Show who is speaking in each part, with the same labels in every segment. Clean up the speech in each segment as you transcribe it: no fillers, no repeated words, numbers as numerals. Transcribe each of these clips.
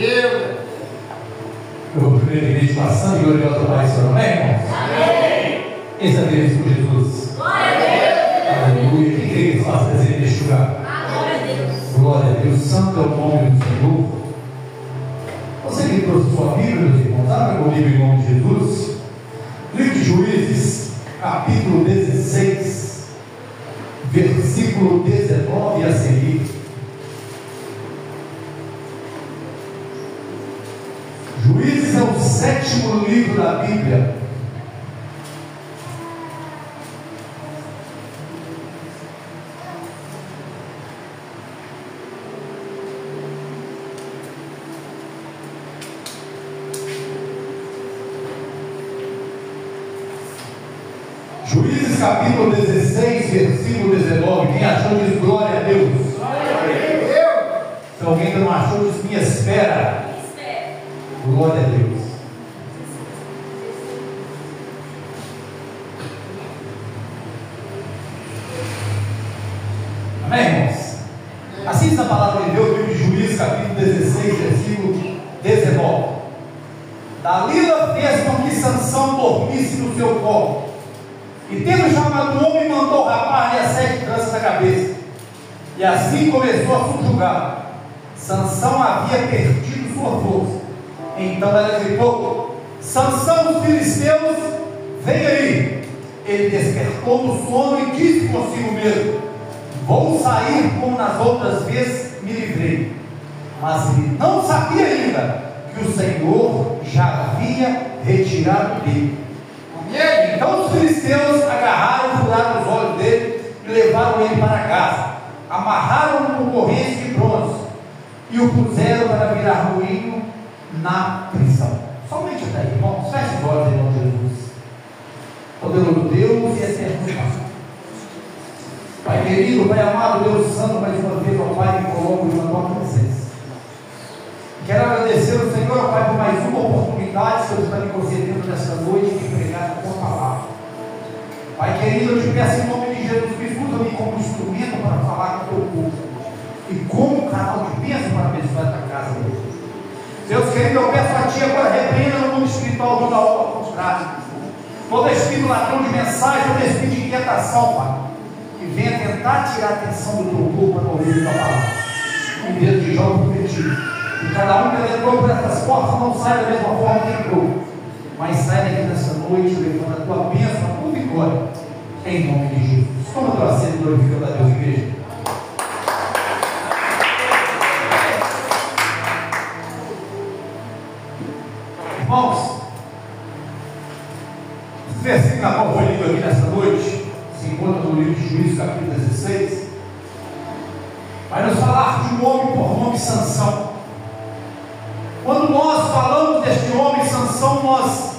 Speaker 1: Aleluia.
Speaker 2: Eu vou primeiro meditação e gloriosa paz, amém, irmãos?
Speaker 1: Amém.
Speaker 2: Esse é Deus por Jesus.
Speaker 1: Glória a Deus.
Speaker 2: Aleluia. Quem quer que faça presente neste lugar?
Speaker 1: Glória a Deus.
Speaker 2: Glória a Deus. Santo é o nome do Senhor. Você que trouxe sua Bíblia, meus irmãos, abra comigo em nome de Jesus. Livro de Juízes, capítulo 16, versículo 19 a seguir. Juízes é o 7º livro da Bíblia. Juízes capítulo 16, versículo 19. Quem achou diz glória a Deus.
Speaker 1: Glória a Deus.
Speaker 2: Se alguém ainda não achou, diz me espera. Glória a Deus. Amém, irmãos? Assim diz a palavra de Deus, livro de Juízes, capítulo 16, versículo 19. Dalila fez com que Sansão dormisse no seu colo, e tendo chamado o homem, mandou rapar-lhe as 7 tranças da cabeça, e assim começou a subjugá-lo. Sansão havia perdido sua força. Então ela gritou: Sansão, os filisteus, vem aí. Ele despertou do sono e disse consigo mesmo: vou sair como nas outras vezes me livrei. Mas ele não sabia ainda que o Senhor já havia retirado dele. Então os filisteus agarraram, furaram os olhos dele e levaram ele para casa. Amarraram-no com correntes de bronze e o puseram para virar moinho na prisão. Somente até aí, irmãos. Feche os olhos em nome de Jesus. Poderoso Deus e eterno Pai. Pai querido, Pai amado, Deus santo, mais uma vez, ó Pai, me coloco na tua presença. Quero agradecer ao Senhor, ó Pai, por mais uma oportunidade que o Senhor está me concedendo nesta noite de pregar a tua palavra. Pai querido, eu te peço em nome de Jesus Cristo, usa-me como instrumento para falar com o teu povo e como canal de bênção para abençoar a tua casa, Deus. Deus querido, eu peço a Ti agora, repreenda no mundo espiritual toda obra contrária, todo espírito ladrão de mensagem, todo espírito de inquietação, Pai, que venha tentar tirar a atenção do teu povo para ouvir a tua palavra. Em Deus de Jó prometido, e cada um que entrou por essas portas não sai da mesma forma que entrou, mas sai daqui nessa noite levando a tua bênção, a tua vitória, em nome de Jesus. Como tua sendo glorificando a Deus, igreja. Irmãos, esse versículo na qual foi lido aqui nessa noite se encontra no livro de Juízes, capítulo 16. Vai nos falar de um homem por nome Sansão. Quando nós falamos deste homem Sansão, nós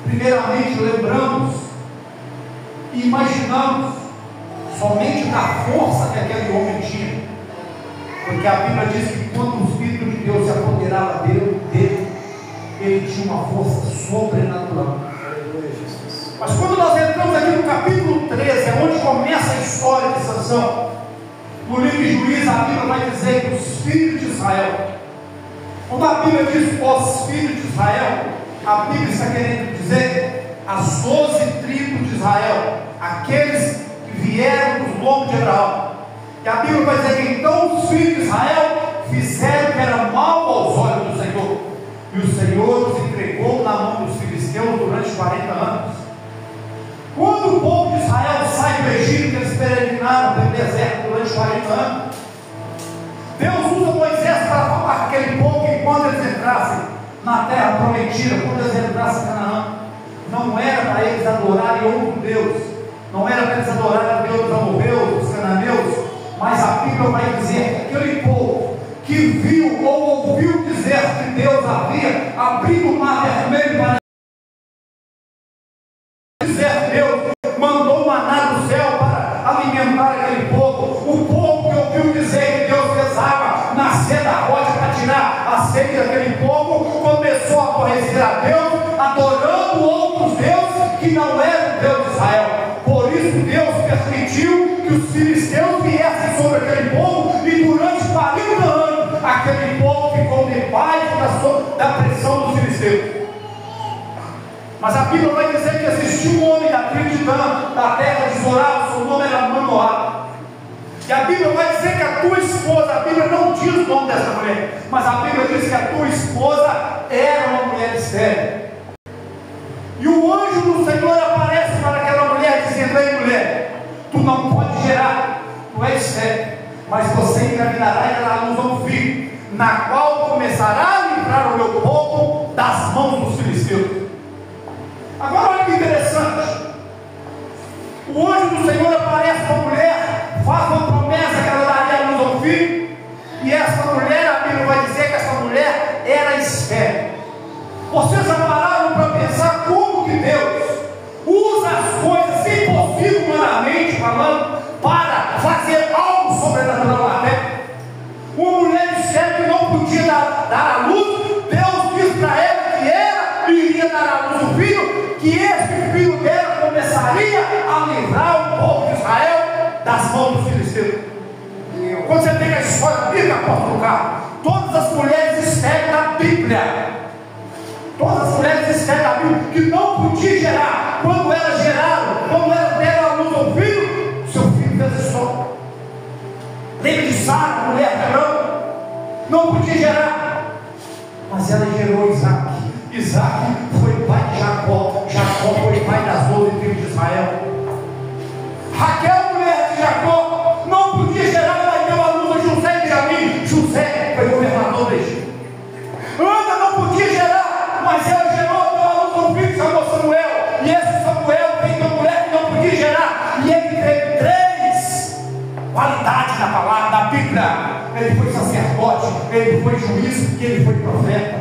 Speaker 2: primeiramente lembramos e imaginamos somente da força que aquele homem tinha, porque a Bíblia diz que quando o Espírito de Deus se apoderava dele, ele tinha uma força sobrenatural. Mas quando nós entramos aqui no capítulo 13, é onde começa a história de Sansão. No livro de Juízes, a Bíblia vai dizer que os filhos de Israel, quando a Bíblia diz os filhos de Israel, a Bíblia está querendo dizer as 12 tribos de Israel, aqueles que vieram dos lombos de Abraão. E a Bíblia vai dizer que então os filhos de Israel fizeram o que era mal aos olhos do Senhor, e o Senhor os entregou na mão dos filisteus durante 40 anos. Quando o povo de Israel sai do Egito, eles peregrinaram pelo deserto durante 40 anos, Deus usa Moisés para falar com aquele povo que quando eles entrassem na terra prometida, quando eles entrassem em Canaã, não era para eles adorarem outro Deus, não era para eles adorarem a Deus dos amorreus, dos cananeus, mas a Bíblia vai dizer que aquele povo que viu ou ouviu dizer que Deus havia abrido o mar vermelho para dizer, Deus mandou maná do céu para alimentar aquele povo. O povo que ouviu dizer que Deus fez água nascer da rocha para tirar a sede daquele povo, começou a aborrecer a Deus, adorando outros deuses que não eram o Deus de Israel. Por isso Deus permitiu que os filisteus viessem sobre aquele povo, e durante 40 anos aquele povo ficou debaixo da Mas a Bíblia vai dizer que existiu um homem da tribo de Dan, da terra de Zorá, seu nome era Manoá. E a Bíblia vai dizer que a tua esposa, a Bíblia não diz o nome dessa mulher, mas a Bíblia diz que a tua esposa era uma mulher estéril. E o anjo do Senhor aparece para aquela mulher, dizendo: ei mulher, tu não pode gerar, tu és estéril, mas você engravidará e dará à luz a um filho, na qual começará a livrar o meu povo das mãos dos filisteus. Agora olha que interessante, o anjo do Senhor aparece para a mulher, faz uma promessa que ela daria à luz a um filho, e essa mulher, a Bíblia vai dizer que essa mulher era estéril. Vocês já pararam para pensar como que Deus usa as coisas impossíveis humanamente falando para fazer algo sobrenatural na terra? Uma mulher estéril que não podia dar à luz, Deus disse para ela que ela iria dar à luz um filho, que esse filho dela começaria a livrar o povo de Israel das mãos dos filisteus. Quando você pega a história bíblica, apóstolo Carlos, todas as mulheres estéreis da Bíblia, todas as mulheres estéreis da Bíblia, que não podiam gerar, quando elas geraram, quando elas deram à luz ao filho, seu filho fez história. Lembra de Sara, mulher de Abraão? Não podia gerar, mas ela gerou Isaac. Isaac foi pai de Jacó, Jacó foi pai das 12 tribos de Israel. Raquel, mulher de Jacó, não podia gerar, mas deu à luz a José e Benjamim. José foi governador do Egito. Ana não podia gerar, mas ela gerou, deu à luz a um filho, chamou Samuel. E esse Samuel veio de uma mulher que não podia gerar, e ele teve 3 qualidades na palavra, da Bíblia. Ele foi sacerdote, ele foi juiz e ele foi profeta.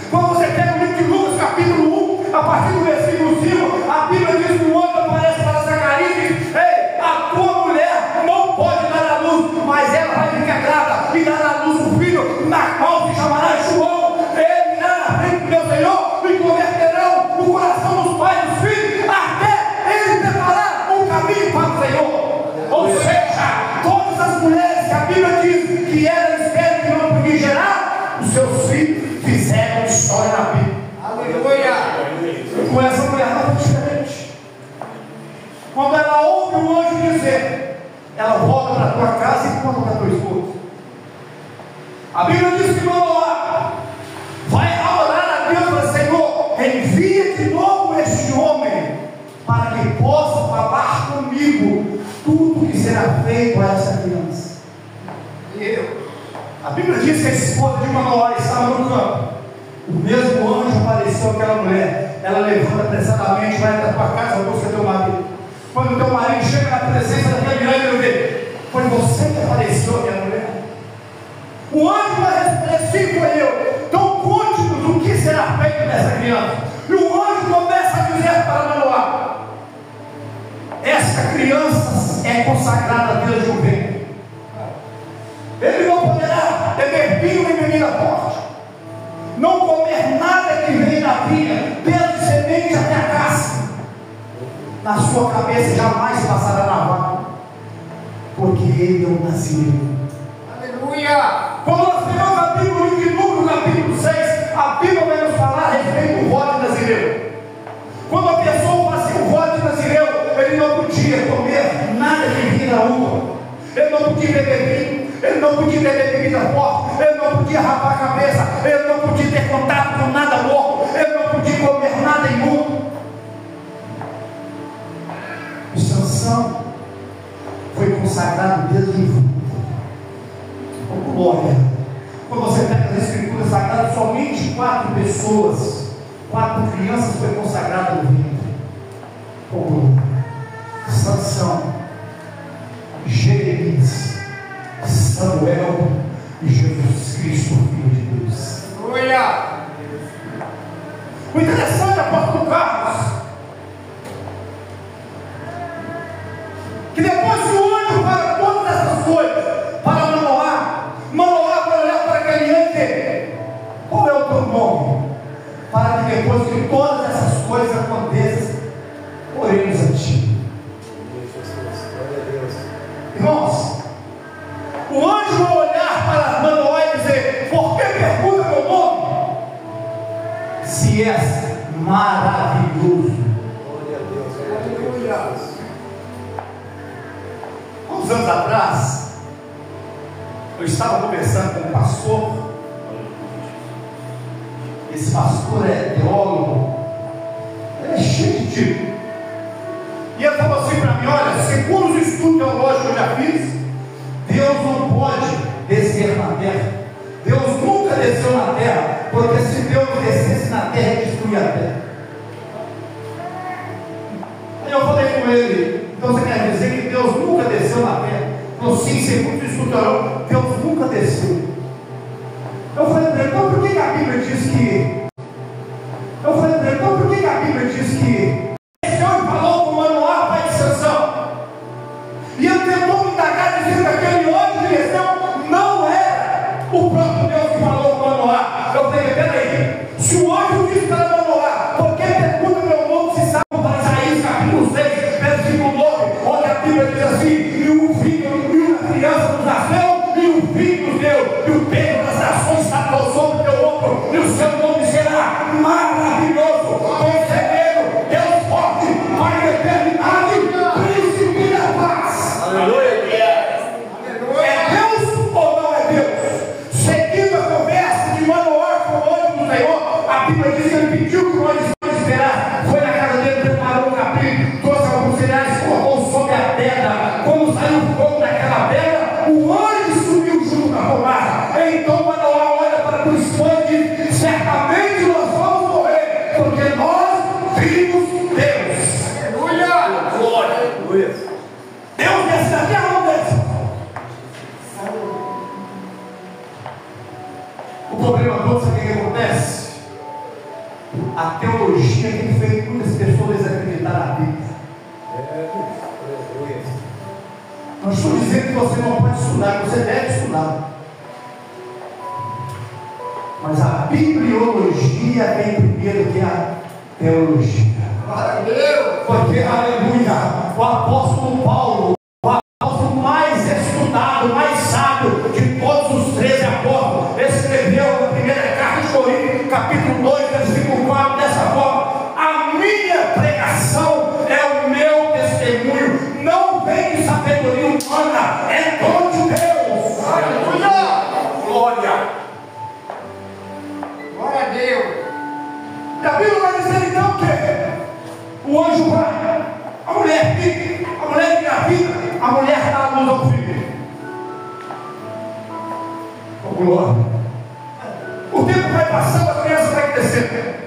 Speaker 2: Quando você pega o livro de Lucas, capítulo 1, a partir do versículo 5, a Bíblia diz que o anjo aparece para Zacarias e diz: ei, a tua mulher não pode dar à luz, mas ela vai ficar grávida e dar à luz um filho, na qual se chamará João. Ele irá na frente do meu Senhor e converterão o coração dos pais e dos filhos, até ele preparar um caminho para o Senhor. Ou seja, todas as mulheres que a Bíblia diz que eram estériles, que não podiam gerar, os seus filhos fizeram história na Bíblia. Aleluia! Com essa mulher não foi diferente. Quando ela ouve o anjo dizer, ela volta para a tua casa e conta para a tua esposa. A Bíblia diz que Manoá vai orar a Deus para: Senhor, envia de novo este homem, para que possa falar comigo tudo que será feito a essa criança. A Bíblia diz que a esposa de Manoá estava no campo. O mesmo anjo apareceu àquela mulher. Ela levanta apressadamente, vai até a tua casa, busca teu marido. Quando teu marido chega na presença daquele grande, ele vê: foi você que apareceu à minha mulher. O anjo vai responder: sim, foi eu. Então conte-nos o que será feito nessa criança. E o anjo começa a dizer para Manoá: esta criança é consagrada a Deus de um ventre. Ele não poderá beber vinho nem bebida forte, não comer nada que vem da vinha, desde semente até a casca. Na sua cabeça jamais passará navalha, porque ele é um nazireu. Aleluia! Quando nós pegamos a Bíblia, no livro de Números, capítulo 6, a Bíblia vai nos falar a respeito do voto de nazireu. Quando a pessoa fazia o voto de nazireu, ele não podia comer nada que vinha da uva, ele não podia beber vinho, ele não podia beber bebida forte, ele não podia rapar a cabeça, ele não podia ter contato com nada morto, ele não podia comer nada imundo. E Sansão foi consagrado desde o início. Oh, glória! Quando você pega as escrituras sagradas, somente 4 pessoas, 4 crianças foram consagradas no ventre. Oh, glória! Sansão, Jeremias, Samuel e Jesus Cristo, Filho de Deus. Aleluia! O interessante, apóstolo Carlos, que depois que o anjo fala todas essas coisas para Manoá vai olhar para aquele anjo e dizer: qual é o teu nome? Para que depois que todas essas coisas aconteçam, oremos a ti. Irmãos, o anjo vai olhar para Manoá e dizer: por que pergunta meu nome? Se és maravilhoso Eu estava conversando com um pastor. Esse pastor é teólogo, ele é cheio de tipo. E ele falou assim para mim: olha, segundo os estudos teológicos que eu já fiz, Deus não pode descer na terra. Deus nunca desceu na terra, porque se Deus descesse na terra, ele destruía a terra. Aí eu falei com ele: então você quer dizer que Deus nunca desceu na terra? Não, sim, segundo os estudos teológicos, Deus nunca desceu. Eu falei para ele: então por que a Bíblia diz que? Eu falei para ele: então por que a Bíblia diz que esse homem falou com Manoá, pai de Sansão? E ele tentou me indagar dizendo que aquele homem que desceu não era o próprio Deus que falou com Manoá. Eu falei: peraí, se o anjo disse para Manoá, por que pergunta meu nome se sabe? Para Isaías capítulo 6, versículo 9, onde a Bíblia diz assim: e um filho, e uma criança nos nasceu, e um filho nos deu, e o peso das nações está sobre o teu ombro, e o seu nome será maravilhoso, conselheiro, Deus forte, Pai da eternidade, príncipe da paz. Aleluia. É Deus ou não é Deus? Seguindo a conversa de Manoá com o anjo do Senhor, a Bíblia diz que ele pediu que o anjo fosse esperar. Foi na casa dele, preparou um capim, trouxe alguns cereais, colocou sobre a pedra. Quando saiu o fogo daquela pedra, o anjo subiu junto com a fumaça. Então Manoá olha para o esposo e diz: certamente nós vamos morrer, porque nós vimos Deus. Aleluia! Glória! Deus desce da terra ou não desce? O problema todo, sabe o que acontece? A teologia tem feito muitas pessoas desacreditar na Bíblia. Não estou dizendo que você não pode estudar, que você deve estudar. Mas a bibliologia vem primeiro que a teologia. Porque, aleluia, o apóstolo Paulo, o apóstolo mais estudado, mais sábio de todos os 13 apóstolos, escreveu na primeira carta de Coríntios, capítulo 2, versículo 4, dessa forma: a minha pregação é o meu testemunho, não vem de sabedoria humana, é dom de Deus. Aleluia! Glória! Glória a Deus! E a Bíblia vai dizer então que o anjo vai, a mulher fica, a mulher engravida, a mulher dá a luz ao filho. Oh, glória! O tempo vai passando, a criança vai crescendo.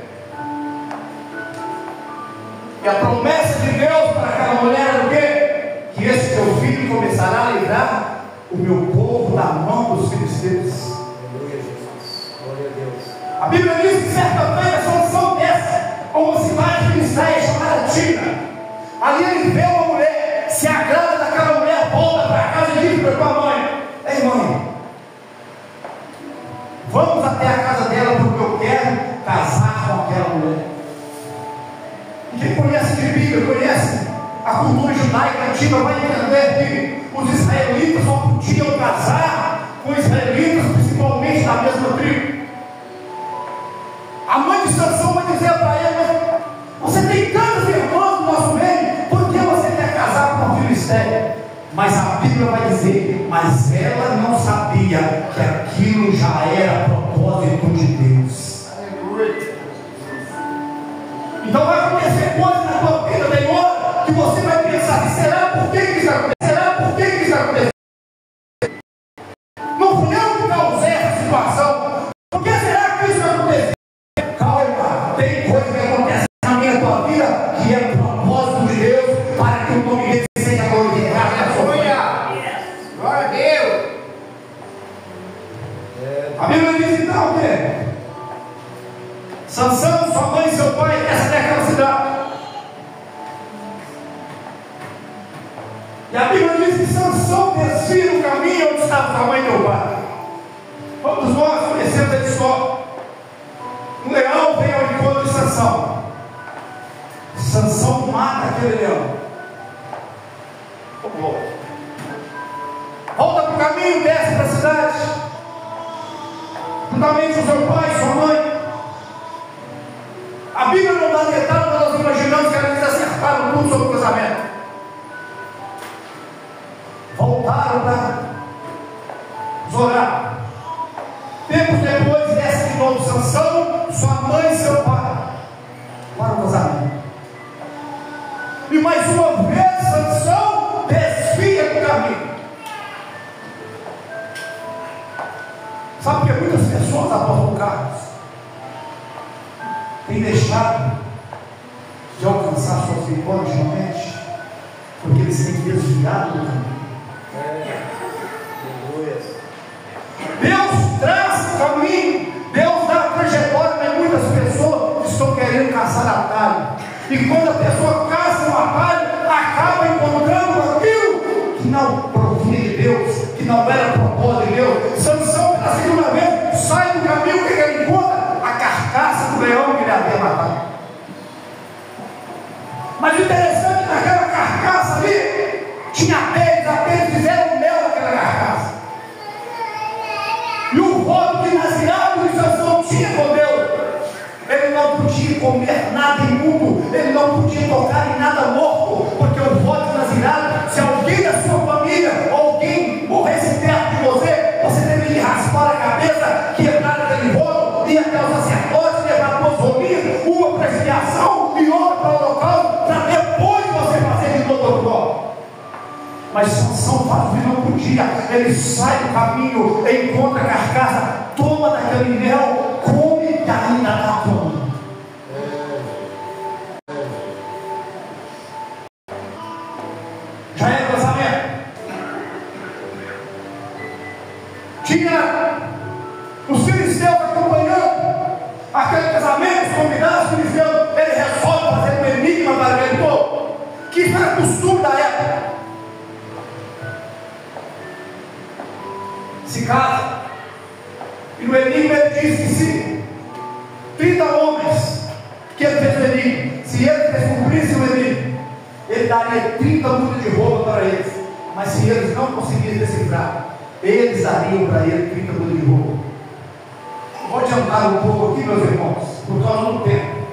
Speaker 2: E a promessa de Deus para aquela mulher era o quê? Que esse teu filho começará a livrar o meu povo da mão dos filisteus. Aleluia, Jesus. Glória a Deus. A Bíblia diz que certa feita Sansão desce a uma cidade filisteia chamada Tira. Ali ele vê uma mulher, se agrada daquela mulher, volta para casa e diz para a mãe: ei mãe, vamos até a casa dela porque eu quero casar com aquela mulher. E quem conhece de Bíblia, conhece a cultura judaica antiga, vai entender que os israelitas só podiam casar com israelitas, principalmente da mesma tribo. A mãe de Sansão vai dizer para ele: mas você tem tantos irmãos no nosso meio, por que você quer casar com uma filisteia? Mas a Bíblia vai dizer: mas ela não sabia que aquilo já era propósito de Deus. Aleluia. Então vai acontecer coisas na tua vida, tem hora que você vai pensar: será por que isso aconteceu? Será por que isso aconteceu? Não fui eu que causei essa situação. Por que será que isso aconteceu? Calma, tem coisa que acontece na minha tua vida que é propósito de Deus para que o nome dele seja glorificado. Glória a Deus. A Bíblia diz então o quê? Sansão, sua mãe e seu pai descem daquela cidade. E a Bíblia diz que Sansão descia no caminho onde estava sua mãe e seu pai. Todos nós conhecemos a história. Um leão vem ao encontro de Sansão. Sansão mata aquele leão. Volta para o caminho, desce para a cidade, juntamente com seu pai e sua mãe. A Bíblia não dá detalhe, mas nós imaginamos que eles acertaram tudo sobre o casamento. Voltaram para Zorá. Tempos depois, desce de novo Sansão, sua mãe e seu pai para o casamento. E mais uma vez Sansão desvia do caminho. Sabe que muitas pessoas, apóstolo Carlos, têm deixado de alcançar suas vitórias ultimamente, porque eles têm desviado do caminho. Deus traz o caminho, Deus dá a trajetória, mas muitas pessoas estão querendo caçar atalho. E quando a pessoa caça um atalho, acaba encontrando aquilo que não provinha de Deus, que não era propósito de Deus. Sansão, pela segunda vez, sai do caminho, o que ele encontra? A carcaça do leão que ele havia matado. Mas o interessante é que naquela carcaça ali tinha abelhas fizeram mel naquela carcaça. E o voto de Nazireado de Sansão tinha com Deus. Ele não podia comer nada imundo, ele não podia tocar em nada morto, porque o voto de Nazireado, se alguém da sua família, alguém morresse perto de você, você deveria raspar a cabeça, quebrar aquele voto, ir até o sacerdote, levar duas rolinhas, uma para expiação e outra para o holocausto, para depois você fazer de novo o voto. Mas Sansão faz o que não podia. Ele sai do caminho, encontra a carcaça, toma daquele mel, come e ainda dá fome. Já era casamento. Tinha os filisteus acompanhando aquele casamento, os convidados filisteus. Ele resolve fazer um enigma para aquele povo, que era costume da época. Se casa, e no enigma ele diz que se 30 homens que ele fez o enigma, se eles cumprissem o enigma, ele daria 30 mudas de roupa para eles. Mas se eles não conseguissem decifrar, eles dariam para ele 30 mudas de roupa. Vou adiantar um pouco aqui, meus irmãos, por causa do tempo.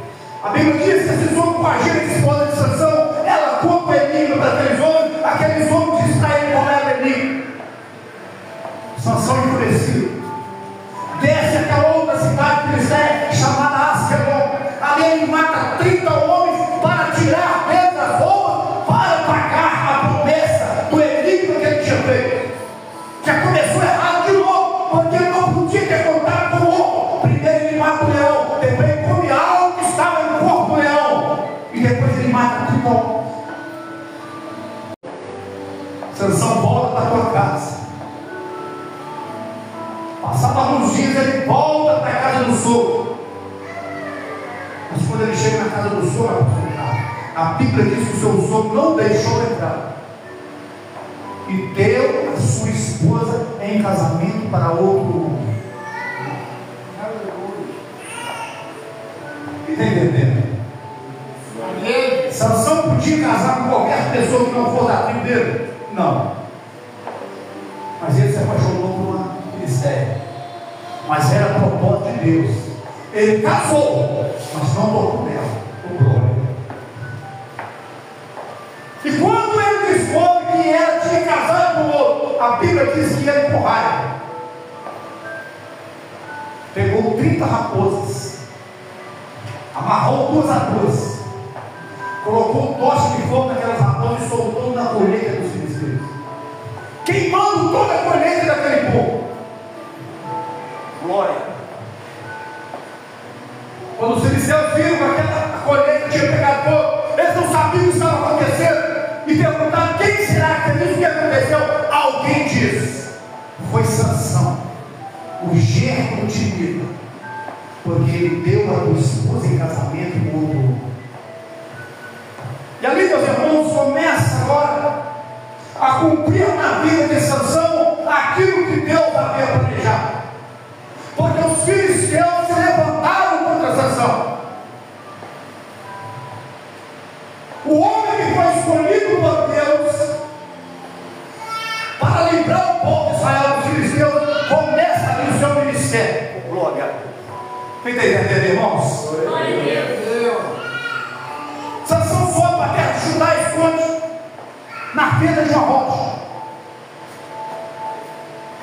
Speaker 2: A Bíblia diz que esses homens coagiram a esposa de Sansão, ela conta o enigma para aqueles homens dizem para ele qual era o enigma. Sansão enfurecido, desce aquela outra cidade cristã chamada Askelon. Ali ele mata 30 homens para tirar deles as roupas, para pagar a promessa do enigma que ele tinha feito. Já começou errado de novo, porque ele não podia ter contato com o outro. Primeiro ele mata o leão, depois ele come algo que estava no corpo do leão, e depois ele mata 30 homens. Sansão volta para a tua casa. Passado alguns dias ele volta para a casa do sogro. Mas quando ele chega na casa do sogro, a Bíblia diz que o seu sogro não deixou entrar e deu a sua esposa em casamento para outro homem. Está entendendo? Sansão podia casar com qualquer pessoa que não fosse da tribo dele? Não. Mas ele se apaixonou por uma mistério, mas era propósito de Deus. Ele casou, mas não tocou nela, o glória. E quando ele descobre que ela tinha casado com o outro, a Bíblia diz que ele, com raiva, pegou 30 raposas, amarrou 2 a 2, colocou um toche de fogo naquelas raposas e soltou na colheita dos filisteus, queimando toda a colheita daquele povo. Glória. Quando os filisteus viram que aquela colheita tinha pegado fogo, eles não sabiam o que estava acontecendo e perguntaram: quem será que fez o que aconteceu? Alguém diz: foi Sansão, o genro do Timida, porque ele deu a tua esposa em casamento com outro homem. E ali, meus irmãos, começa agora a cumprir na vida de Sansão aquilo que Deus havia planejado. Porque os filisteus se levantaram contra Sansão. O homem que foi escolhido por Deus para livrar o povo de Israel dos filisteus começa ali o seu ministério. Glória. Quem está entendendo, irmãos?
Speaker 1: Glória a Deus.
Speaker 2: Sansão foi para a terra de Judá e esconde na fenda de uma rocha.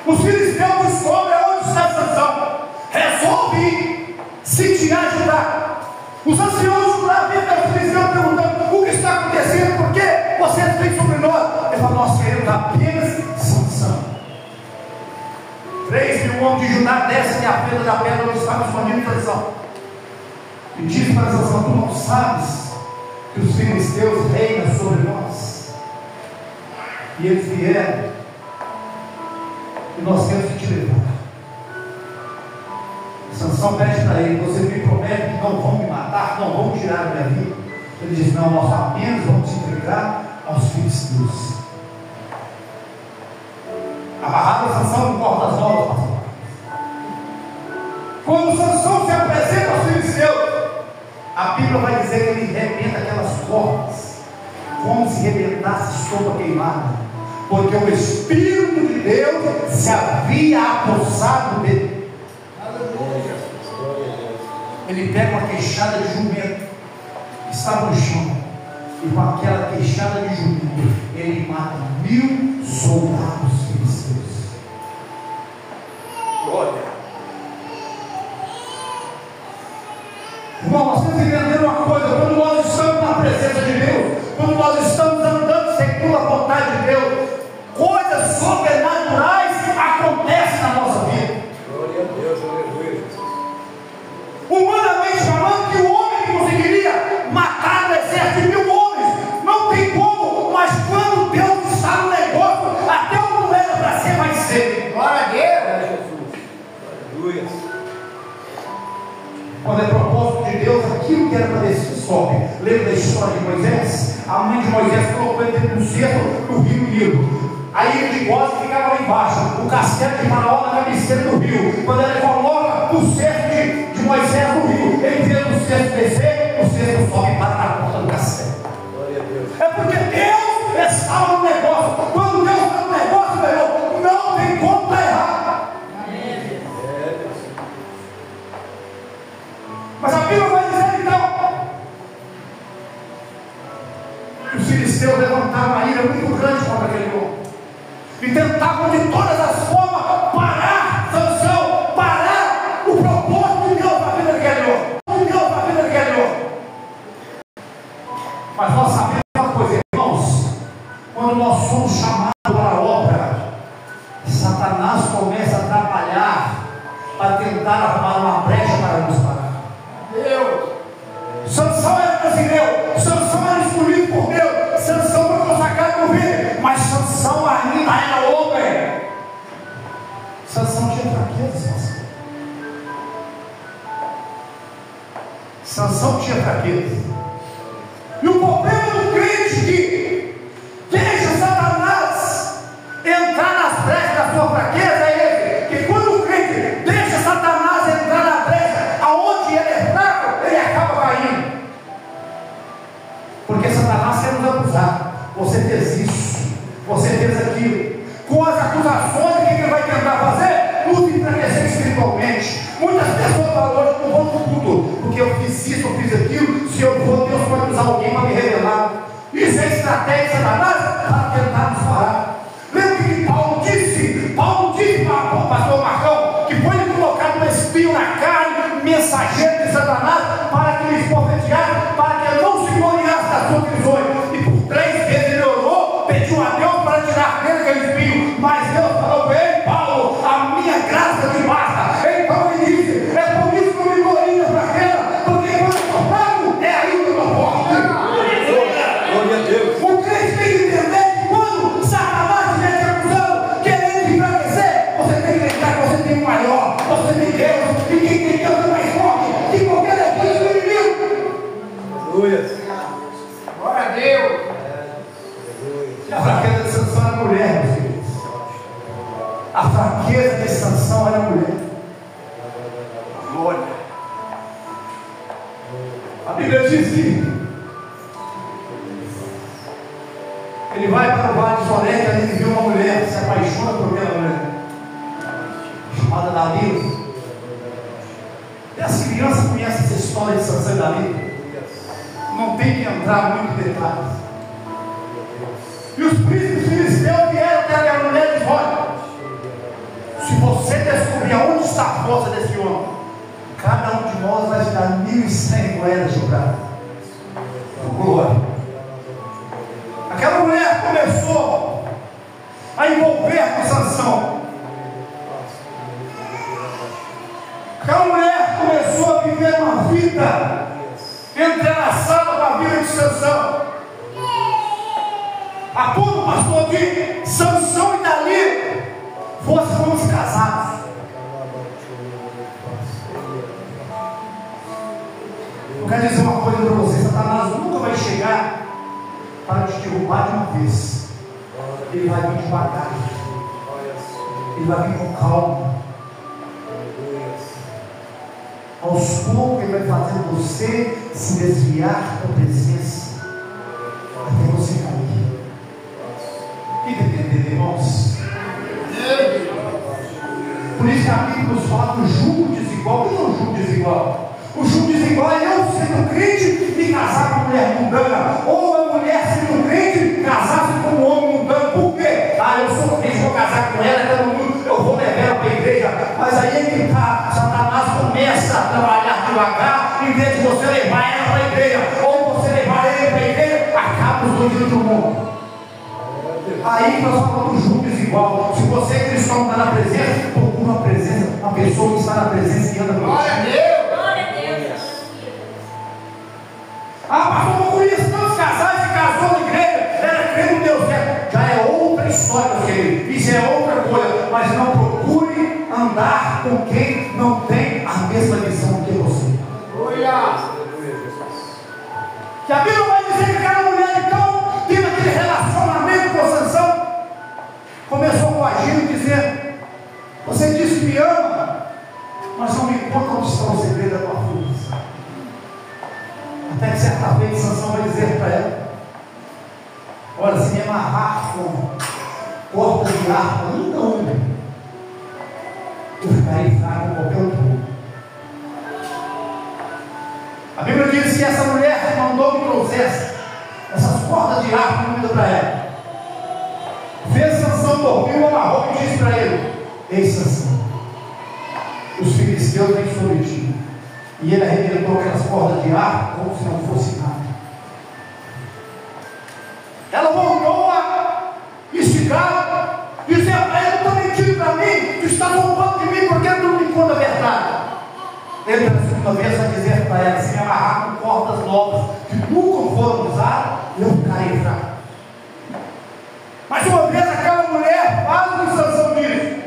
Speaker 2: Os filisteus soube sitiar Judá. Os anciãos de Judá vinham para os filisteus perguntando: o que está acontecendo? Por que vocês vêm sobre nós? Ele falou: nós queremos apenas Sansão. 3.000 homens de Judá descem à frente da pedra onde estava escondido Sansão e diz para Sansão: tu não sabes que os filisteus reinam sobre nós? E eles vieram e nós temos que te levar. Sansão pede para ele: você me promete que não vão me matar, não vão tirar a minha vida? Ele diz: não, nós apenas vamos te entregar aos filisteus. Amarraram Sansão no corpo das novas, pastor. Quando Sansão se apresenta aos filisteus, a Bíblia vai dizer que ele rebenta aquelas cordas como se rebentasse sopa queimada, porque o Espírito de Deus se havia apossado dele. Ele pega uma queixada de jumento que estava no chão, e com aquela queixada de jumento ele mata 1.000 soldados filisteus. Glória. Irmão, nós temos que entender uma coisa: quando nós estamos na presença de Deus, quando nós estamos andando segundo a vontade de Deus, coisas sobrenaturais acontecem na nossa vida.
Speaker 3: Glória a Deus, aleluia.
Speaker 2: Humanamente falando, que o homem que conseguiria matar o exército de 1.000 homens, não tem como, mas quando Deus está no negócio, até o moeda para ser vai ser.
Speaker 1: Glória a Deus.
Speaker 3: Aleluia.
Speaker 2: Quando é propósito de Deus, aquilo que era para descer sobe. Lembra da história de Moisés? A mãe de Moisés colocou ele dentro do cesto do rio Nilo. A ilha de Gósen ficava lá embaixo, o castelo de Faraó na cabeceira do rio. Quando ele coloca o cesto de Moisés no rio, ele vê o cesto descer, o cesto sobe para a porta do castelo.
Speaker 3: Glória a Deus.
Speaker 2: É porque Deus estava no negócio. Quando Deus está no negócio, meu irmão, não tem como estar errado. Mas a Bíblia vai dizer então que os filisteus levantaram uma ira muito grande contra aquele homem e tentavam de todas as formas parar Sansão, parar o propósito de Deus na vida daquele homem. Mas nós sabemos uma coisa, irmãos: quando nós somos chamados para a obra, Satanás começa a trabalhar para tentar arrumar uma brecha para nos parar.
Speaker 1: Deus.
Speaker 2: Sansão era brasileiro, Sansão era escolhido por Deus, Sansão foi consagrado por ele, mas Sansão ainda era homem. Sansão tinha fraquezas. Sansão tinha fraquezas. E o problema do crente que deixa Satanás entrar nas brechas da sua fraqueza é esse: que quando o crente deixa Satanás entrar na brecha aonde ele é fraco, ele acaba caindo. Porque Satanás quer nos acusar: você fez isso, você fez aquilo. Com as acusações, o que ele vai tentar fazer? Nos enfraquecer espiritualmente. Muitas pessoas falam: hoje não vou no culto, porque eu fiz isso, eu fiz aquilo. Se eu for, Deus pode usar alguém para me revelar. Isso é estratégia de Satanás para tentar nos parar. Lembra que Paulo disse? Paulo disse para o pastor Marcão que foi colocado um espinho na carne, mensageiro de Satanás, para que lhes profetizasse, para que ele não se gloriasse das suas visões. E por 3 vezes ele orou, pediu a Deus para tirar dele aquele espinho. Mas Deus falou para ele: Paulo, a minha graça te basta. Então ele disse: é por isso que eu me glorio na fraqueza, porque quando eu estou fraco, é aí que eu estou forte.
Speaker 3: Glória a Deus.
Speaker 2: O crente tem que entender que quando Satanás estiver te acusando, querendo te enfraquecer, você tem que lembrar que você tem o maior, você tem Deus, e quem tem Deus é mais forte que qualquer defesa do inimigo.
Speaker 3: Aleluia.
Speaker 1: Glória a Deus.
Speaker 2: A fraqueza de Sansão era mulher, meus filhos. A fraqueza de Sansão era mulher. Glória. A Bíblia diz que ele vai para o vale de Sorek, ali ele viu uma mulher, se apaixona por aquela mulher, chamada Dalila. E as crianças conhecem essa história de Sansão e Dalila. Não tem que entrar muito em detalhes. E os príncipes filisteus vieram até aquela mulher e disseram: olha, se você descobrir aonde está a força desse homem, nós vai te dar 1.100 moedas de prata. Glória. Aquela mulher começou a envolver com Sansão. Aquela mulher começou a viver uma vida entrelaçada com a vida de Sansão. A ponto, pastor, de Sansão e Dalila fossem como os casados. Eu quero dizer uma coisa para você: Satanás nunca vai chegar para te derrubar de uma vez. Ele vai vir devagar. Ele vai vir com calma. Aos poucos ele vai fazer você se desviar da presença até você cair. Quem está entendendo, irmãos? Por isso que a Bíblia nos fala do jugo desigual. O que é o jugo desigual? O jugo desigual é eu sendo crente e casar com mulher mundana, ou a mulher sendo crente casar-se com um homem mundano. Por quê? Ah, eu sou crente, vou casar com ela, todo mundo, eu vou levar ela para a igreja. Mas aí é que tá, Satanás começa a trabalhar devagar, em vez de você levar ela para a igreja, ou você levar ele para a igreja, acaba os dois do mundo. Aí nós falamos do jugo desigual. Se você é cristão, está na presença, procura uma presença, uma pessoa que está na presença e anda com você. Ah, pastor, eu conheço tantos casais que casou na igreja, era crente, não deu certo. Já é outra história, meu querido. Isso é outra coisa. Mas não procure andar com quem não tem a mesma visão que você. Que a Bíblia vai dizer que aquela mulher, então, teve aquele relacionamento com Sansão, começou coagindo, dizendo: você diz que me ama, mas não me conta onde está o segredo da tua vida. Até que certa vez Sansão vai dizer para ela: olha, se me amarrar com cordas de arco, ainda uma, eu ficarei fraco com qualquer outro. A Bíblia diz que essa mulher mandou que trouxesse essas cordas de arco para ela. Fez Sansão dormir, amarrou e disse para ele: ei, Sansão, os filisteus vêm sobre ti. E ele arrebentou aquelas cordas de arco como se não fosse nada. Ela voltou a esticar, dizendo para ele: não está mentindo para mim, tu está zombando de mim porque tu não me conta a verdade. Ele, pela segunda vez, vai dizer para ela: se me amarrar com cordas novas que nunca foram usadas, eu ficarei fraco. Mas uma vez aquela mulher faz o que Sansão diz.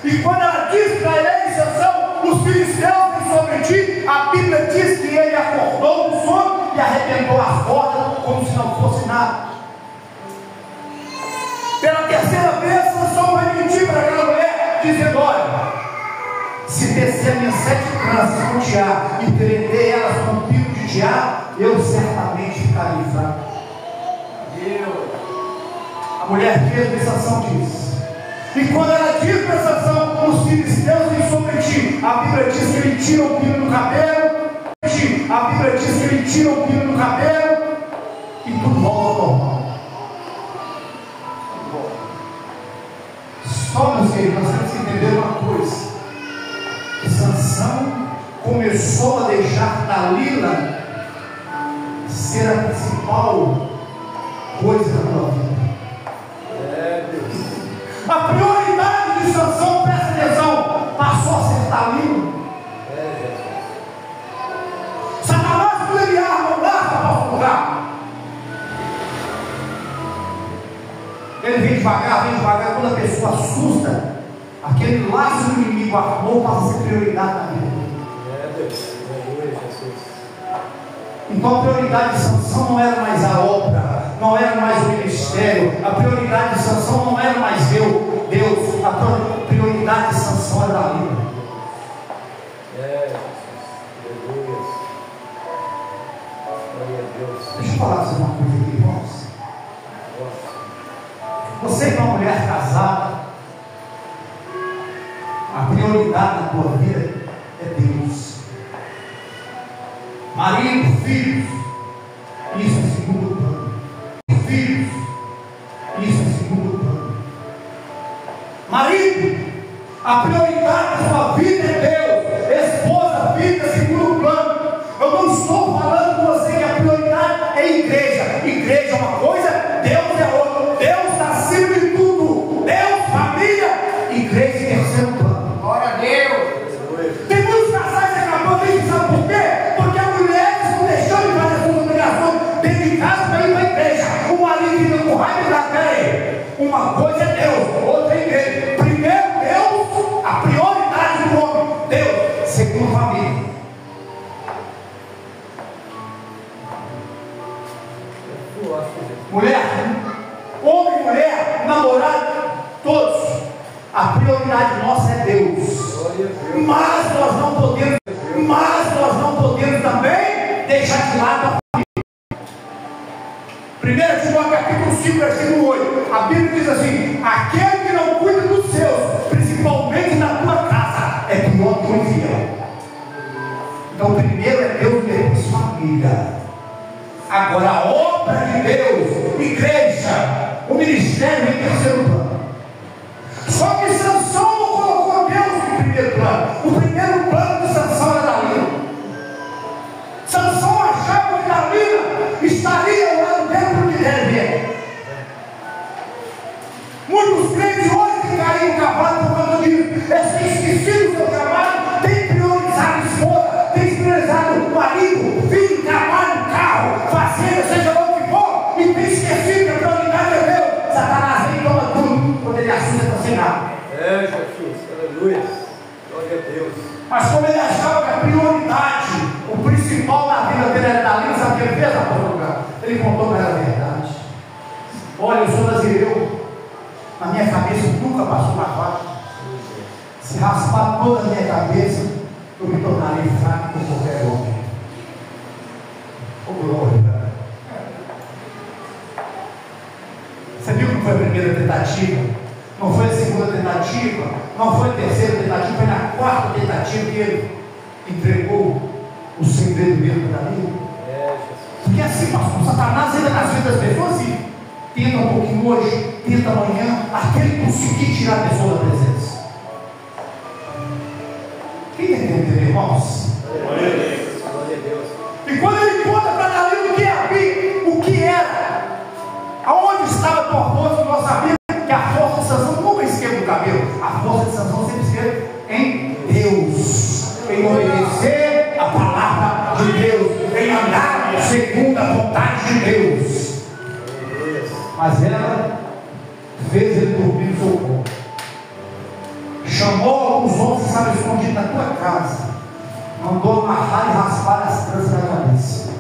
Speaker 2: E quando ela diz para ele: Sansão, os filisteus vêm sobre ti, a Bíblia diz que ele acordou do sono e arrebentou as cordas como se não fosse nada. Pela terceira vez, Sansão vai mentir para aquela mulher, dizendo: olha, se descer minhas 7 tranças com tiar e prender elas com um pico de tiar, eu certamente ficarei fraco. A mulher fez o que Sansão disse. E quando ela diz para Sansão: os filisteus vêm sobre ti, a Bíblia diz que ele tira o pino do cabelo. A Bíblia diz que ele tira o pino do cabelo e tudo volta ao normal. Só, meus queridos, nós temos que entender uma coisa: que Sansão começou a deixar Dalila ser a principal coisa da tua vida. A prioridade de Sansão, presta atenção, passou a ser Dalila. Satanás poderia arrumar para nosso lugar. Ele vem devagar. Quando a pessoa assusta, aquele laço do inimigo armou, passa a ser prioridade na vida. Então a prioridade de Sansão não era mais a obra, não era mais o ministério. A prioridade de Sansão não era mais Deus. A prioridade de Sansão era a vida. Deixa eu falar para você uma coisa aqui, irmãos. Você que é uma mulher casada, a prioridade da tua vida é Deus. Marido, filhos, isso é segundo plano. Filhos, isso é segundo plano. Marido, a prioridade da sua vida é Deus. Esposa, vida é segundo é igreja. Igreja é uma coisa, Deus é outra. Deus está acima de tudo. Deus, família, igreja em terceiro plano.
Speaker 1: Glória a Deus.
Speaker 2: Tem muitos casais acabando isso, sabe por quê? Porque as mulheres estão deixando de fazer suas obrigações dentro de casa para ir para a igreja. O marido fica com raiva da peraí. Uma coisa é Deus, outra é igreja. Primeiro Deus, a prioridade do homem. Deus, segundo família. Mulher, homem, mulher, namorado, todos. A prioridade nossa é Deus. Mas nós não podemos também deixar de lado a família. 1 Timóteo capítulo 5, versículo 8. A Bíblia diz assim: aquele que não cuida dos seus, principalmente na tua casa, é pior que o infiel. Então primeiro é Deus, depois família. Agora a obra de Deus, igreja, o ministério em terceiro plano. Só que Sansão não colocou Deus em primeiro plano. O primeiro plano de Sansão era Dalila. Sansão achava que Dalila estaria lá dentro de Débora. Muitos crentes hoje que caíram no cavalo por causa disso. Eles têm esquecido o seu trabalho, têm priorizado a esposa, têm priorizado o marido, filho, trabalho, carro, fazenda, seja lá o que for, e têm esquecido que a prioridade é Deus. Satanás vem e toma tudo quando ele assume para ser nada.
Speaker 3: É, Jesus, aleluia. Glória a Deus.
Speaker 2: Mas como ele achava que a prioridade, o principal na vida dele era Dalila, sabe o que ele fez? Ele contou para ela a verdade. Olha, eu sou nazireu. Na minha cabeça nunca passou uma vaca. Se raspar toda a minha cabeça, eu me tornarei fraco por qualquer homem. Oh, glória. Você viu que foi a primeira tentativa? Não foi a segunda tentativa, não foi a terceira tentativa, foi na quarta tentativa que ele entregou o segredo dele para Dalila. Porque assim, pastor, Satanás entra nas vidas das pessoas e tenta um pouquinho hoje, tenta amanhã, até ele conseguir tirar a pessoa da presença. Quem está entendendo, irmãos?
Speaker 3: Glória a Deus.
Speaker 2: E quando ele conta para Dalila o que havia, o que era, aonde estava a tua força, nós sabíamos que a força de Sansão nunca esquema o cabelo. A força de Sansão sempre esquema em Deus, em obedecer a palavra de Deus, em andar segundo a vontade de Deus. Mas ela fez ele dormir no seu corpo. Chamou alguns homens que estavam escondidos na tua casa. Mandou amarrar e raspar as tranças da cabeça.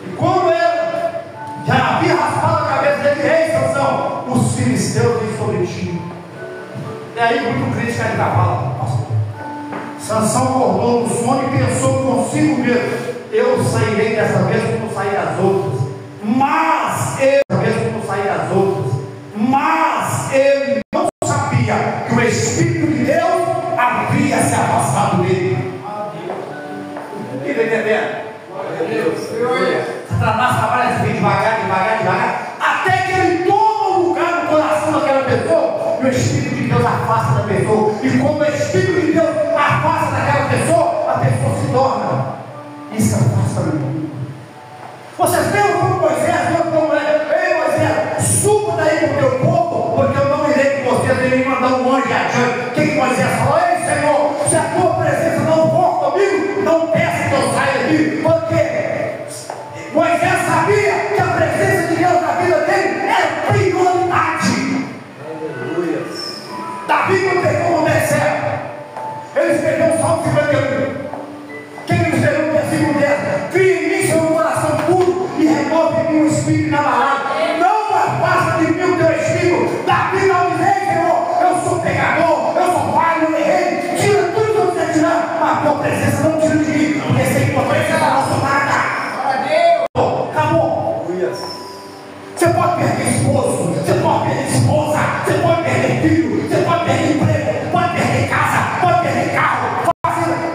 Speaker 2: E quando ela já havia raspado a cabeça dele, ei, Sansão, os filisteus vêm sobre ti. E aí muito crente cai de cavalo, pastor. Sansão acordou no sono e pensou consigo mesmo: eu sairei dessa vez como saí das outras. Mas ele não sabia que o Espírito de Deus havia se afastado dele. Quem está entendendo? Satanás trabalha devagar, até que ele toma um lugar no coração daquela pessoa, e o Espírito de Deus afasta da pessoa. E quando o Espírito de Deus afasta daquela pessoa, a pessoa se torna. Isso afasta do mundo. Vocês lembram como Moisés falou para a mulher: ei, Moisés, suba daí com o teu povo, porque eu não irei com vocês, ele me mandar um anjo adiante. O que Moisés falou? Ei, Senhor, se a tua presença não for comigo, não peça que eu saia daqui. Porque Moisés sabia que a presença de Deus na vida dele era prioridade.
Speaker 3: Aleluia.
Speaker 2: Davi não pegou o Messé, ele escreveu o Salmo 51. Quem me escreveu o versículo 10? Cria em mim seu coração puro e renove em mim o espírito inabalado. Não afasta de mim o teu espírito. Davi não diz: Senhor, eu sou pecador, eu sou falho, eu errei. Tira tudo que eu quiser tirar, mas a tua presença não tira de mim, porque sem tua presença eu não sou nada. Acabou. Você pode perder esposo, você pode perder esposa, você pode perder filho, você pode perder emprego, pode perder casa, pode perder carro,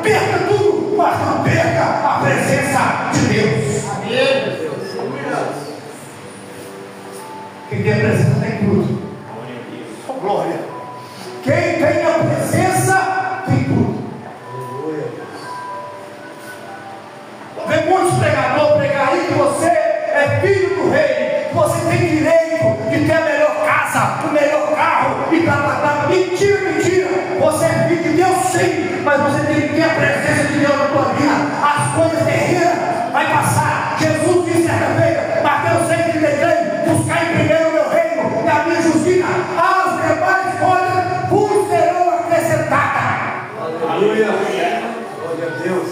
Speaker 2: perca tudo, mas não perca a presença de Deus. Quem tem a presença tem tudo. Oh, glória. Quem tem a presença tem tudo. Vem muitos pregadores pregar aí que você mas você tem que ter a presença de Deus na tua vida. As coisas terrenas vai passar. Jesus disse certa feita, Mateus 6,33, buscar em primeiro o meu reino e a minha justiça, as demais coisas vos serão acrescentadas.
Speaker 3: Aleluia. Glória a Deus.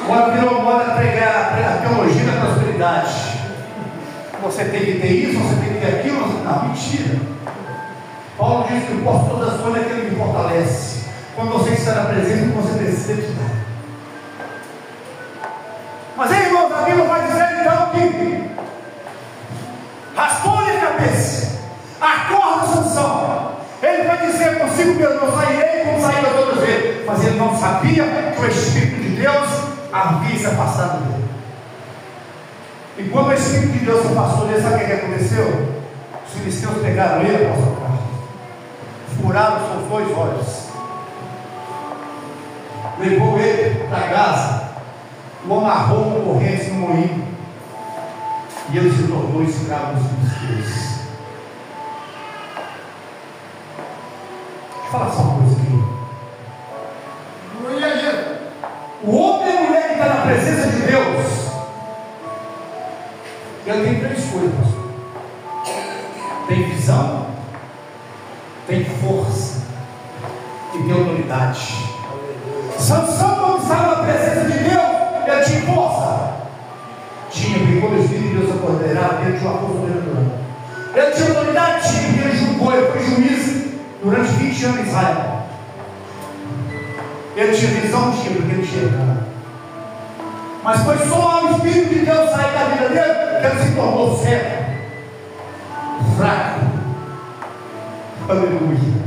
Speaker 2: Agora virou moda pregar a teologia da prosperidade. Você tem que ter isso, você tem que ter aquilo. Não, mentira. Paulo diz que eu posso todas as coisas que ele me fortalece. Quando você está na presença, você precisa te dar. Mas aí, irmãos, a Bíblia vai dizer então que raspou-lhe a cabeça, acorda Sansão. Ele vai dizer consigo mesmo: eu sairei como saí das outras vezes. Mas ele não sabia que o Espírito de Deus havia se afastado dele. E quando o Espírito de Deus se afastou dele, sabe o que aconteceu? Os filisteus pegaram ele, pastor Carlos, furaram seus 2 olhos, levou ele para Gaza, o amarrou com correntes no moinho, e ele se tornou escravo dos filisteus. Deixa eu falar só uma coisa aqui. O homem e a mulher que está na presença de Deus, ele tem 3 coisas, pastor. Tem visão, tem força e tem autoridade. Sansão, quando estava na presença de Deus, ele tinha força. Tinha, porque quando o Espírito de Deus apoderava, ele tinha uma força sobrenatural. Ele tinha autoridade, tinha, porque ele julgou, ele foi juiz durante 20 anos em Israel. Ele tinha visão, tinha, porque ele enxergava. Mas foi só o Espírito de Deus sair da vida dele que ele se tornou cego, fraco. Aleluia.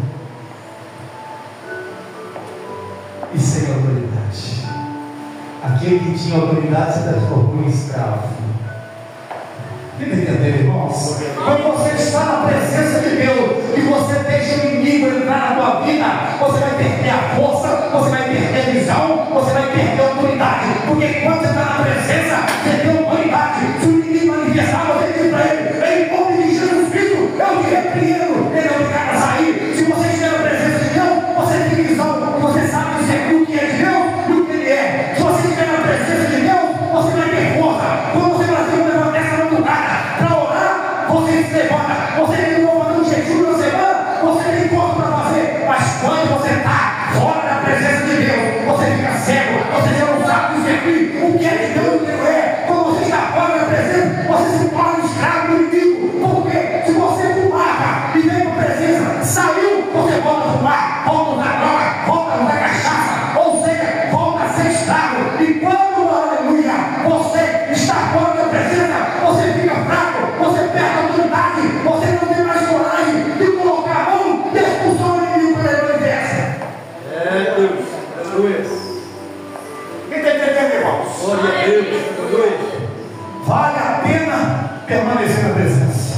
Speaker 2: E sem autoridade. Aquele que tinha autoridade se transformou em escravo. Entendeu, irmãos? Quando você está na presença de Deus e você deixa o inimigo entrar na tua vida, você vai perder a força, você vai perder a visão, você vai perder a autoridade. Porque quando você está na presença, você tem autoridade. Se o inimigo manifestar, você diz para ele: em nome de Jesus Cristo, eu te repreendo. Ele é obrigado a sair. Se você estiver na presença de Deus, você tem visão, você sabe discernir o que é de Deus e o que ele é. Se você estiver na presença de Deus, você vai ter força. Quando você vai ter uma dessa madrugada para orar, você se levanta. Você tem que fazer um jejum na semana, você tem força para fazer. Mas quando você está fora da presença de Deus, você fica cego, você já não sabe discernir o que é de Deus e o que não é. Quando você está fora da presença, você se torna escravo do inimigo. Porque se você fumava e veio para a presença, saiu, você volta a fumar, volta a usar droga, volta a usar cachaça, ou seja, volta a ser escravo. E quando, aleluia, você está fora da presença, você fica fraco, você perde a autoridade, você não tem mais coragem de colocar a mão e expulsar o inimigo pela universo.
Speaker 3: É Deus. Aleluia.
Speaker 2: Quem está entendendo, irmãos?
Speaker 3: Glória a Deus. Aleluia.
Speaker 2: Vale a pena permanecer na presença.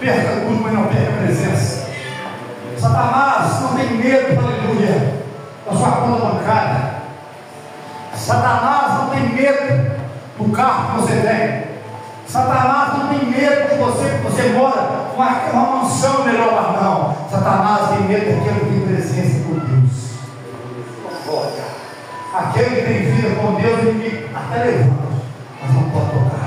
Speaker 2: Perca tudo, mas não perca a presença. Satanás não tem medo, aleluia, da sua conta bancária. Satanás não tem medo do carro que você tem. Satanás não tem medo de você, que você mora uma mansão melhor lá, não. Satanás tem medo daquele que tem presença com Deus. Aquele que tem vida com Deus, ele até levanta, mas não pode tocar.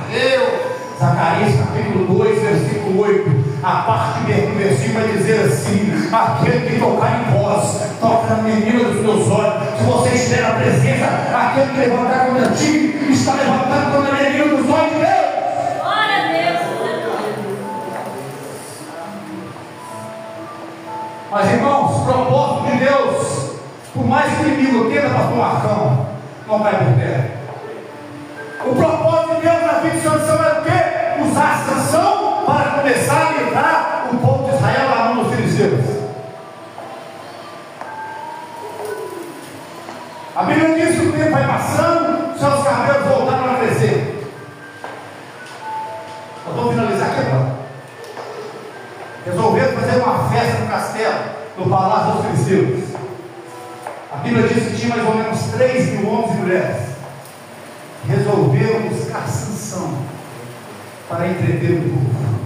Speaker 2: Zacarias capítulo 2, versículo 8, a parte do versículo vai dizer assim: aquele que tocar em vós, toca na menina dos meus olhos. Se você estiver na presença, aquele que levantar contra ti, está levantando contra a menina dos olhos de Deus.
Speaker 4: Glória a Deus.
Speaker 2: Mas irmãos, o propósito de Deus, por mais que o inimigo tenta pastor Marcão, não vai por terra. O propósito de Deus na vida de Sansão é o quê? Usar Sansão para começar a livrar o povo de Israel da mão dos filisteus. A Bíblia diz que o tempo vai passando, seus cabelos voltaram a crescer. Eu vou finalizar aqui agora. Resolveram fazer uma festa no castelo, no palácio dos filisteus. A Bíblia diz que tinha mais ou menos 3.000 homens e mulheres. Resolveram buscar Sansão para entreter o povo.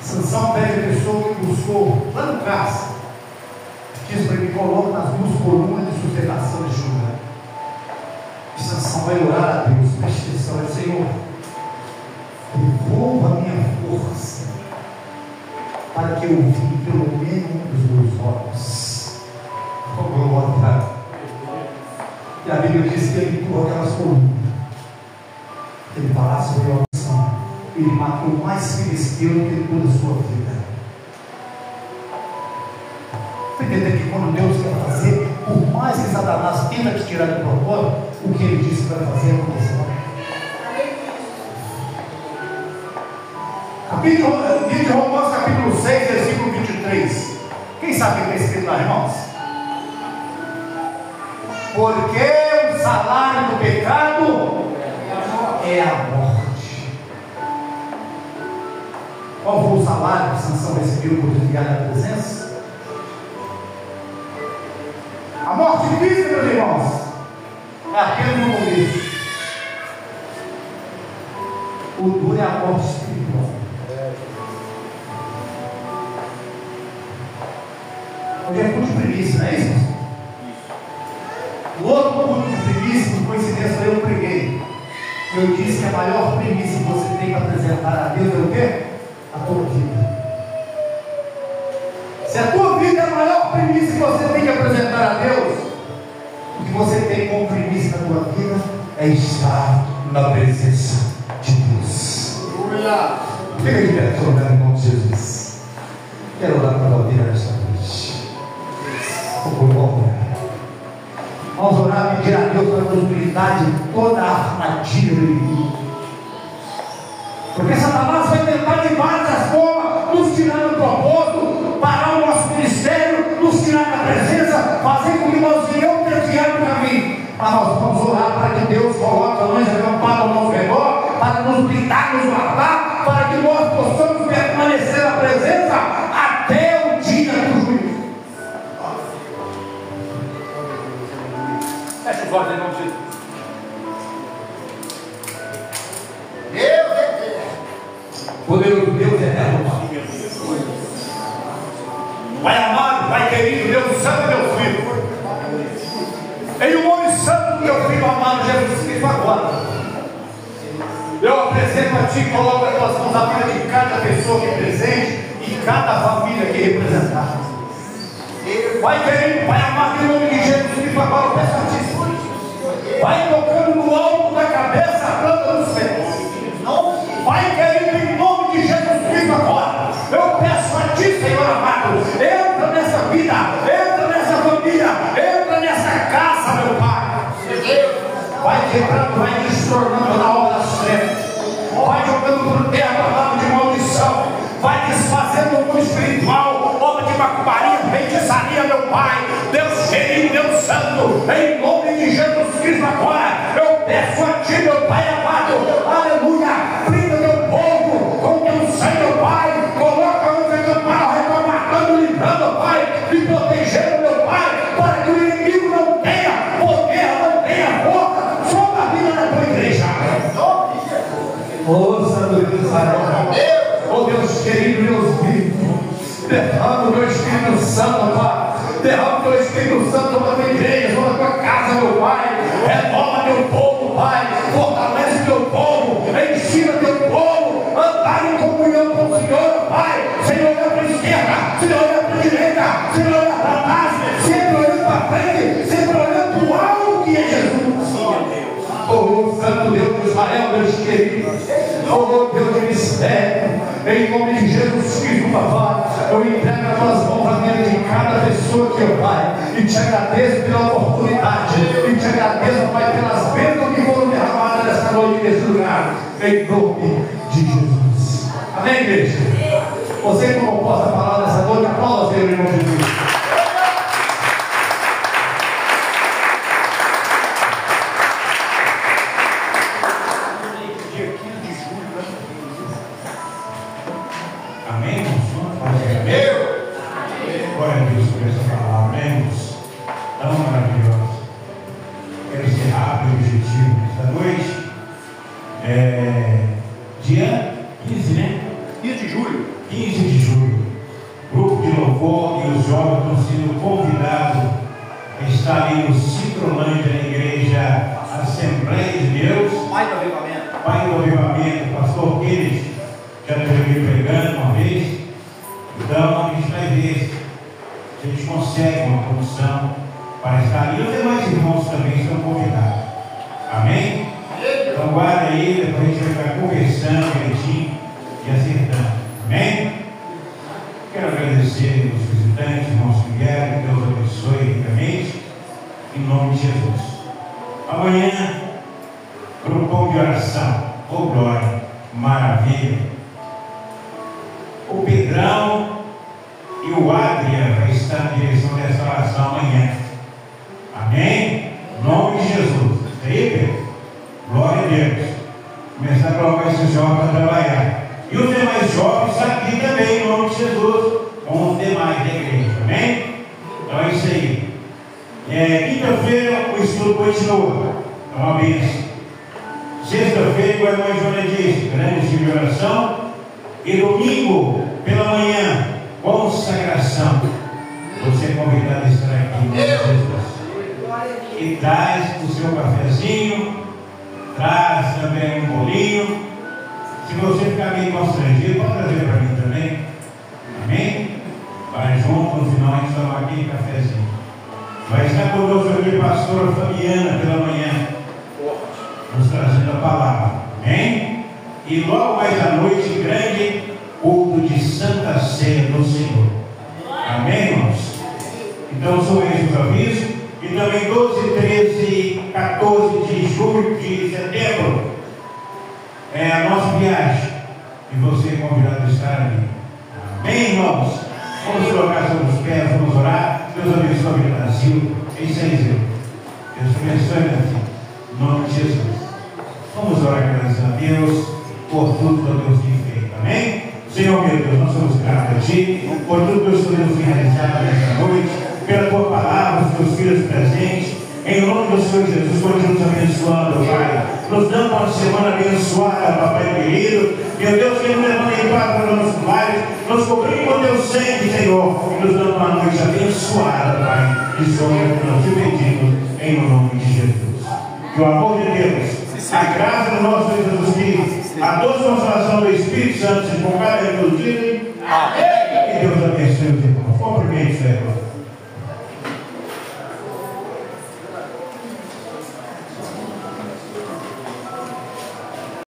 Speaker 2: Sansão pede a pessoa que buscou lá no caso, diz para ele: coloca nas duas colunas de sustentação de Judá. E Sansão vai orar a Deus, preste atenção: Senhor, devolva a minha força, para que eu vi pelo menos um dos meus olhos. Oh, glória! E a Bíblia diz que ele empurrou aquelas colunas. Ele falasse sobre a oração. Ele matou mais filisteu do que toda a sua vida. Você entendeu que quando Deus quer fazer, por mais que Satanás tenta te tirar do propósito, o que ele disse que vai fazer acontecerá. Livro de Romanos, capítulo 6, versículo 23. Quem sabe o que está escrito lá, irmãos? Porque o salário do pecado é a morte. Qual foi o salário que Sansão recebeu por desviar da presença? A morte física, meus irmãos, é apenas um começo. O duro é a morte espiritual. Hoje é culto de preguiça, não é isso? O outro culto de preguiça, por coincidência, eu preguei. Eu disse que a maior premissa que você tem para apresentar a Deus é o quê? A tua vida. Se a tua vida é a maior premissa que você tem que apresentar a Deus, o que você tem como premissa na tua vida é estar na presença de Deus. Fica de pé, estou orando em nome de Jesus. Quero orar para a tua vida nesta noite. Vamos orar, pedir a Deus para nos blindar de toda a armadilha do inimigo. Porque Satanás vai tentar de várias formas nos tirar do propósito, parar o nosso ministério, nos tirar da presença, fazer com que nós venhamos desviar do caminho. Mas nós vamos orar para que Deus coloque a anjo acampado ao nosso redor, para nos blindar, nos guardar, para que nós possamos permanecer na presença até o dia do juízo. Fecha os olhos em nome de Jesus.
Speaker 1: Deus é Deus.
Speaker 2: Poderoso Deus eterno, Pai amado, Pai querido, Deus santo, Deus vivo, em o nome santo do teu filho amado Jesus Cristo, agora eu apresento a ti, coloco as tuas mãos na vida de cada pessoa aqui presente e cada família aqui representada. Pai querido, Pai amado, em nome de Jesus Cristo, agora eu peço a ti, vai tocando no alto da cabeça a planta dos pés. Pai querido, em nome de Jesus Cristo, agora eu peço a ti, Senhor amado, entra nessa vida, entra nessa família, entra nessa casa, meu Pai. Vai quebrando, vai destornando na obra das trevas, vai jogando por terra a palavra de maldição, vai desfazendo o mundo espiritual, obra de macumbaria, feitiçaria, meu Pai. Deus querido, Deus santo, em nome de Jesus Cristo, agora eu peço a ti, meu Pai amado, aleluia, brinda teu povo com teu sangue, meu Pai, coloca o acampado, retomando, livrando, Pai, e protegendo, meu Pai, para que o inimigo não tenha poder, não tenha força sobre a vida da tua igreja. Oh, Santo Deus de Israel, oh Deus querido, Deus vivo, derrama o teu Espírito Santo, Pai. Derrama o teu Espírito Santo sobre a tua igreja, sobre a tua casa, meu Pai. Renova teu povo, Pai. Fortalece teu povo. Ensina teu povo a andar em comunhão com o Senhor, Pai. Sem olhar para a esquerda, sem olhar para a direita, sem olhar para trás, sempre olhando para frente, sempre olhando para o alto que é Jesus. Oh, Santo Deus de Israel, Deus querido, oh Deus de mistério, em nome de Jesus Cristo, Papai, eu entrego as tuas mãos na vida de cada pessoa aqui, ó Pai, e te agradeço pela oportunidade, e te agradeço, Pai, pelas bênçãos que foram derramadas nesta noite nesse lugar, em nome de Jesus. Amém, igreja? Você que não possa falar nessa noite, aplauda o Senhor em nome de Jesus. Amém, glória a Deus por essa palavra, amém, tão maravilhosa. Quero ser rápido e objetivo nesta noite. Dia 15, né? 15 de julho.
Speaker 4: 15 de julho. Grupo de louvor e os jovens estão sendo convidados a estar ali no Citrolândia, na igreja Assembleia de Deus.
Speaker 2: Pai do Avivamento.
Speaker 4: Pai do Avivamento, pastor Pires, já esteve aqui pregando uma vez. Então a gente vai ver se a gente consegue uma condição para estar ali. Os demais irmãos também estão convidados. Amém? Então guarda aí, depois a gente vai ficar conversando direitinho e acertando. Amém? Quero agradecer os visitantes, irmãos que vieram, que Deus abençoe ricamente, em nome de Jesus. Amanhã, grupão de oração, oh glória, maravilha. O Pedrão e o Adria vai estar na direção dessa oração amanhã. Amém? Em nome de Jesus. Isso aí, Pedro? Glória a Deus. Começar a colocar esses jovens para trabalhar. E os demais jovens aqui também, em nome de Jesus, com os demais da igreja. Amém? Então é isso aí. Quinta-feira o estudo continua. É uma bênção. Sexta-feira, como a irmã Joana disse, grande time de oração. E domingo, pela manhã, consagração. Você é convidado a estar aqui, em nome de Jesus. E traz o seu cafezinho, traz também um bolinho. Se você ficar meio constrangido, pode trazer para mim também. Amém? Vai junto, no final a gente toma aqui cafezinho. Vai estar conosco aqui a pastora Fabiana pela manhã, nos trazendo a palavra. Amém? E logo mais à noite, grande culto de Santa Ceia do Senhor. Amém, irmãos? Então são esses os avisos. E também 12, 13 e 14 de julho, de setembro, é a nossa viagem. E você é convidado a estar ali. Amém, irmãos? Vamos colocar sobre os pés, vamos orar. Deus abençoe o Brasil. É isso aí, Senhor. Deus abençoe, Brasil. Em nome de Jesus. Vamos orar, graças a Deus, por tudo que Deus tem feito. Amém? Senhor, meu Deus, nós somos gratos a Ti, por tudo que nós podemos realizar nesta noite, pela Tua palavra, os Teus filhos presentes. Em nome do Senhor Jesus, continue nos abençoando, Pai. Nos dando uma semana abençoada, Papai querido. Meu Deus, que nos levanta em paz para os nossos lares, nos cobrindo com Teu sangue, Senhor, e nos dando uma noite abençoada, Pai. E sonho que nós te pedimos, em nome de Jesus. Que o amor de Deus, a graça do nosso Senhor Jesus Cristo, a doce consolação do Espírito Santo se com cada um dos dias. Amém.